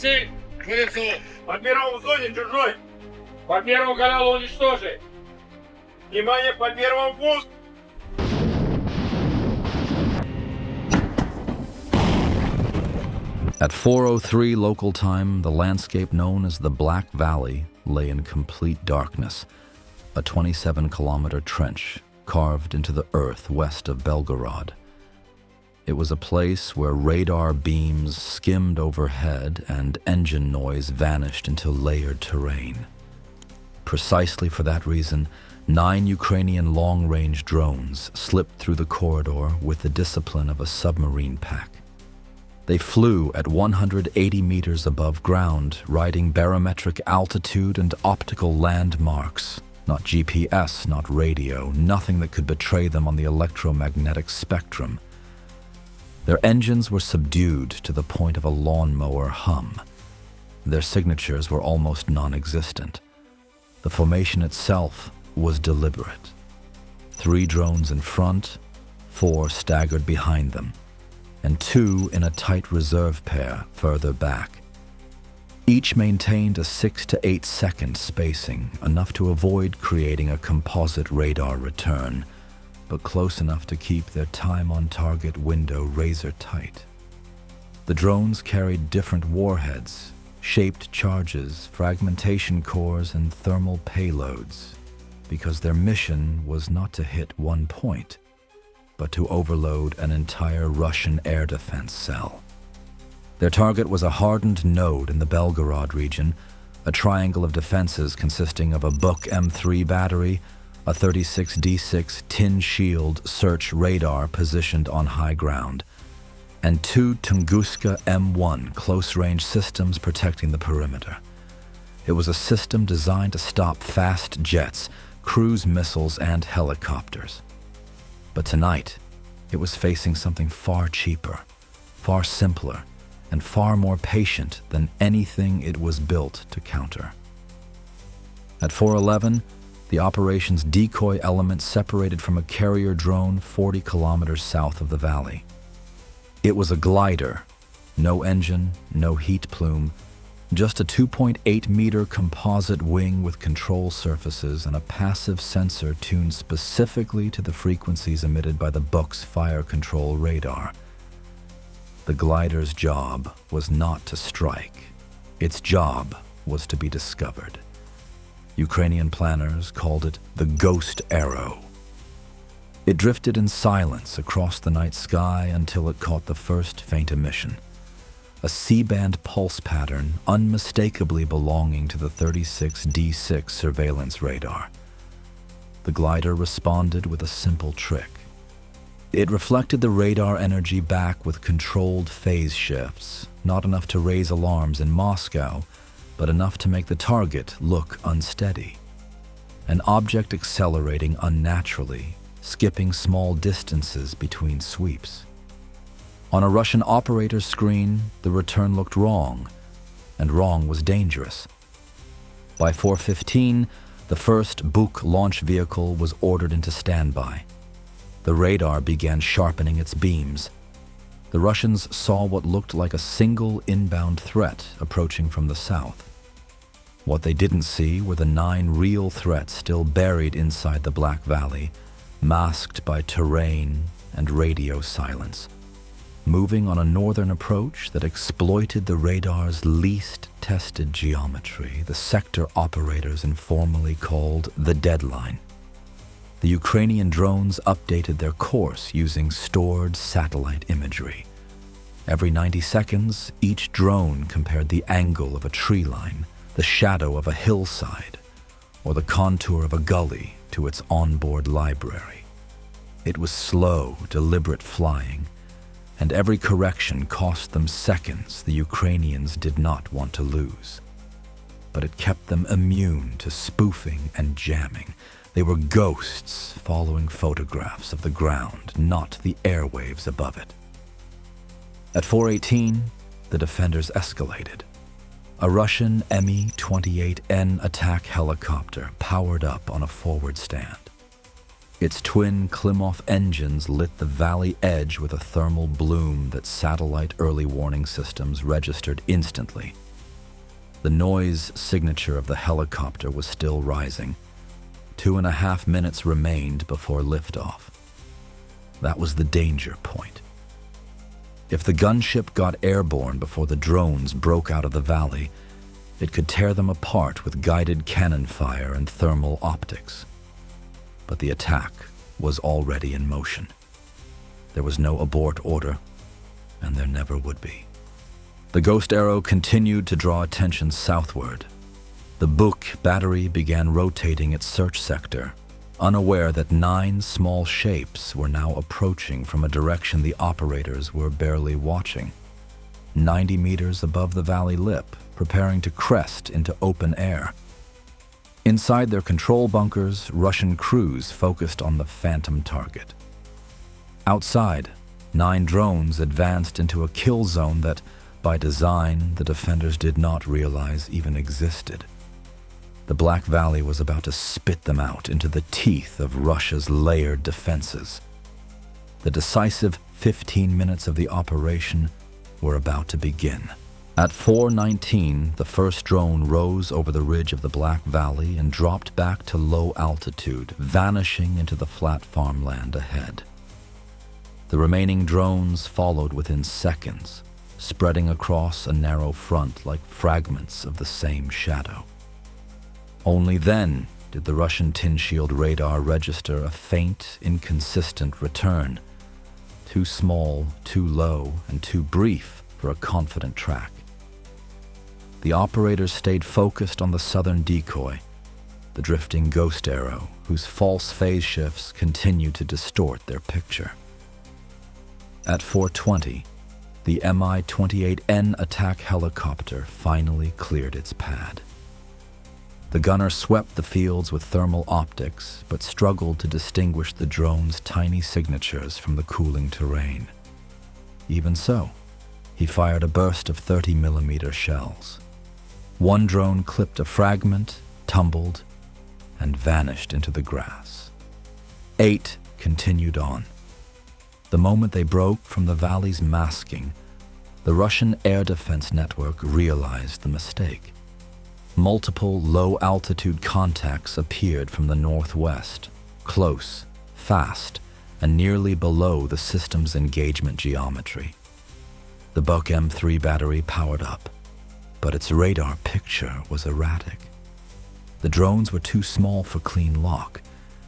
цель к лицу. По первому зоне чужой. По первому каналу уничтожить. Внимание, по первому пуск. At 4:03 local time, the landscape known as the Black Valley lay in complete darkness, a 27-kilometer trench carved into the earth west of Belgorod. It was a place where radar beams skimmed overhead and engine noise vanished into layered terrain. Precisely for that reason, 9 Ukrainian long-range drones slipped through the corridor with the discipline of a submarine pack. They flew at 180 meters above ground, riding barometric altitude and optical landmarks. Not GPS, not radio, nothing that could betray them on the electromagnetic spectrum. Their engines were subdued to the point of a lawnmower hum. Their signatures were almost non-existent. The formation itself was deliberate. 3 drones in front, 4 staggered behind them, and 2 in a tight reserve pair further back. Each maintained a 6 to 8 second spacing, enough to avoid creating a composite radar return, but close enough to keep their time-on-target window razor-tight. The drones carried different warheads, shaped charges, fragmentation cores, and thermal payloads, because their mission was not to hit one point, but to overload an entire Russian air defense cell. Their target was a hardened node in the Belgorod region, a triangle of defenses consisting of a Buk M3 battery, a 36D6 tin shield search radar positioned on high ground, and 2 Tunguska M1 close-range systems protecting the perimeter. It was a system designed to stop fast jets, cruise missiles, and helicopters. But tonight, it was facing something far cheaper, far simpler, and far more patient than anything it was built to counter. At 4:11, the operation's decoy element separated from a carrier drone 40 kilometers south of the valley. It was a glider, no engine, no heat plume, just a 2.8-meter composite wing with control surfaces and a passive sensor tuned specifically to the frequencies emitted by the Buk's fire control radar. The glider's job was not to strike. Its job was to be discovered. Ukrainian planners called it the Ghost Arrow. It drifted in silence across the night sky until it caught the first faint emission, a C-band pulse pattern unmistakably belonging to the 36D6 surveillance radar. The glider responded with a simple trick. It reflected the radar energy back with controlled phase shifts, not enough to raise alarms in Moscow, but enough to make the target look unsteady. An object accelerating unnaturally, skipping small distances between sweeps. On a Russian operator's screen, the return looked wrong, and wrong was dangerous. By 4:15, the first Buk launch vehicle was ordered into standby. The radar began sharpening its beams. The Russians saw what looked like a single inbound threat approaching from the south. What they didn't see were the 9 real threats still buried inside the Black Valley, masked by terrain and radio silence, moving on a northern approach that exploited the radar's least tested geometry, the sector operators informally called the deadline. The Ukrainian drones updated their course using stored satellite imagery. Every 90 seconds, each drone compared the angle of a tree line, the shadow of a hillside, or the contour of a gully to its onboard library. It was slow, deliberate flying, and every correction cost them seconds the Ukrainians did not want to lose. But it kept them immune to spoofing and jamming. They were ghosts following photographs of the ground, not the airwaves above it. At 4:18, the defenders escalated. A Russian Mi-28N attack helicopter powered up on a forward stand. Its twin Klimov engines lit the valley edge with a thermal bloom that satellite early warning systems registered instantly. The noise signature of the helicopter was still rising. 2.5 minutes remained before liftoff. That was the danger point. If the gunship got airborne before the drones broke out of the valley, it could tear them apart with guided cannon fire and thermal optics. But the attack was already in motion. There was no abort order, and there never would be. The Ghost Arrow continued to draw attention southward. The Buk battery began rotating its search sector, unaware that 9 small shapes were now approaching from a direction the operators were barely watching. 90 meters above the valley lip, preparing to crest into open air. Inside their control bunkers, Russian crews focused on the phantom target. Outside, 9 drones advanced into a kill zone that, by design, the defenders did not realize even existed. The Black Valley was about to spit them out into the teeth of Russia's layered defenses. The decisive 15 minutes of the operation were about to begin. At 4:19, the first drone rose over the ridge of the Black Valley and dropped back to low altitude, vanishing into the flat farmland ahead. The remaining drones followed within seconds, spreading across a narrow front like fragments of the same shadow. Only then did the Russian tin shield radar register a faint, inconsistent return, too small, too low, and too brief for a confident track. The operators stayed focused on the southern decoy, the drifting Ghost Arrow, whose false phase shifts continued to distort their picture. At 4:20, the Mi-28N attack helicopter finally cleared its pad. The gunner swept the fields with thermal optics, but struggled to distinguish the drone's tiny signatures from the cooling terrain. Even so, he fired a burst of 30mm shells. One drone clipped a fragment, tumbled, and vanished into the grass. 8 continued on. The moment they broke from the valley's masking, the Russian air defense network realized the mistake. Multiple low-altitude contacts appeared from the northwest, close, fast, and nearly below the system's engagement geometry. The Buk M3 battery powered up, but its radar picture was erratic. The drones were too small for clean lock,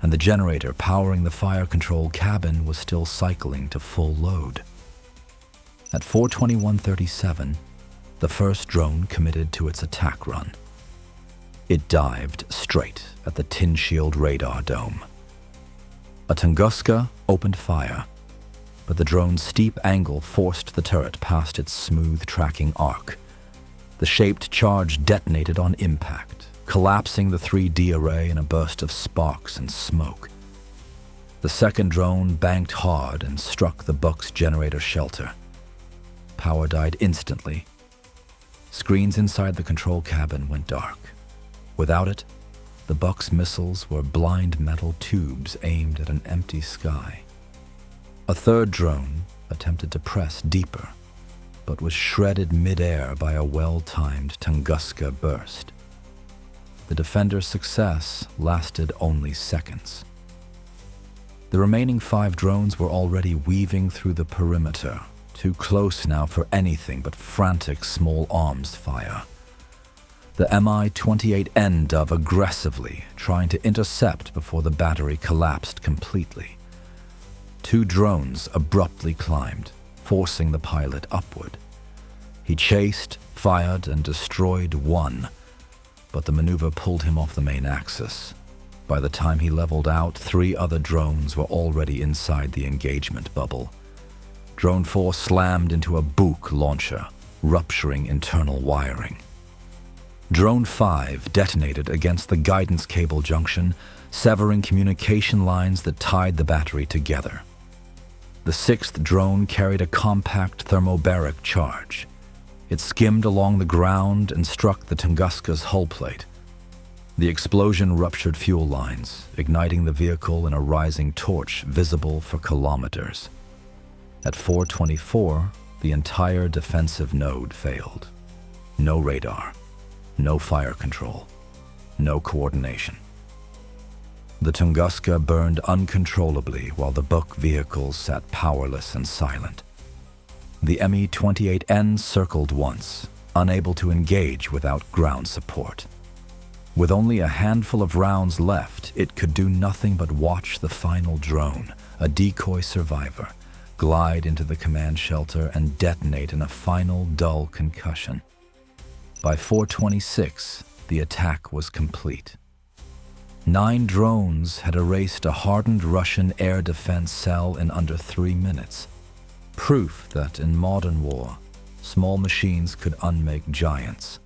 and the generator powering the fire control cabin was still cycling to full load. At 4:21:37, the first drone committed to its attack run. It dived straight at the tin shield radar dome. A Tunguska opened fire, but the drone's steep angle forced the turret past its smooth tracking arc. The shaped charge detonated on impact, collapsing the 3D array in a burst of sparks and smoke. The second drone banked hard and struck the Buk's generator shelter. Power died instantly. Screens inside the control cabin went dark. Without it, the Buk's missiles were blind metal tubes aimed at an empty sky. A third drone attempted to press deeper, but was shredded mid-air by a well-timed Tunguska burst. The defender's success lasted only seconds. The remaining 5 drones were already weaving through the perimeter, too close now for anything but frantic small arms fire. The Mi-28N dove aggressively, trying to intercept before the battery collapsed completely. 2 drones abruptly climbed, forcing the pilot upward. He chased, fired, and destroyed one, but the maneuver pulled him off the main axis. By the time he leveled out, 3 other drones were already inside the engagement bubble. Drone 4 slammed into a Buk launcher, rupturing internal wiring. Drone 5 detonated against the guidance cable junction, severing communication lines that tied the battery together. The 6th drone carried a compact thermobaric charge. It skimmed along the ground and struck the Tunguska's hull plate. The explosion ruptured fuel lines, igniting the vehicle in a rising torch visible for kilometers. At 4:24, the entire defensive node failed. No radar, No fire control. No coordination. The Tunguska burned uncontrollably while the Buk vehicles sat powerless and silent. The Me-28N circled once, unable to engage without ground support. With only a handful of rounds left, it could do nothing but watch the final drone, a decoy survivor, glide into the command shelter and detonate in a final dull concussion. By 4:26, the attack was complete. 9 drones had erased a hardened Russian air defense cell in under 3 minutes. Proof that in modern war, small machines could unmake giants.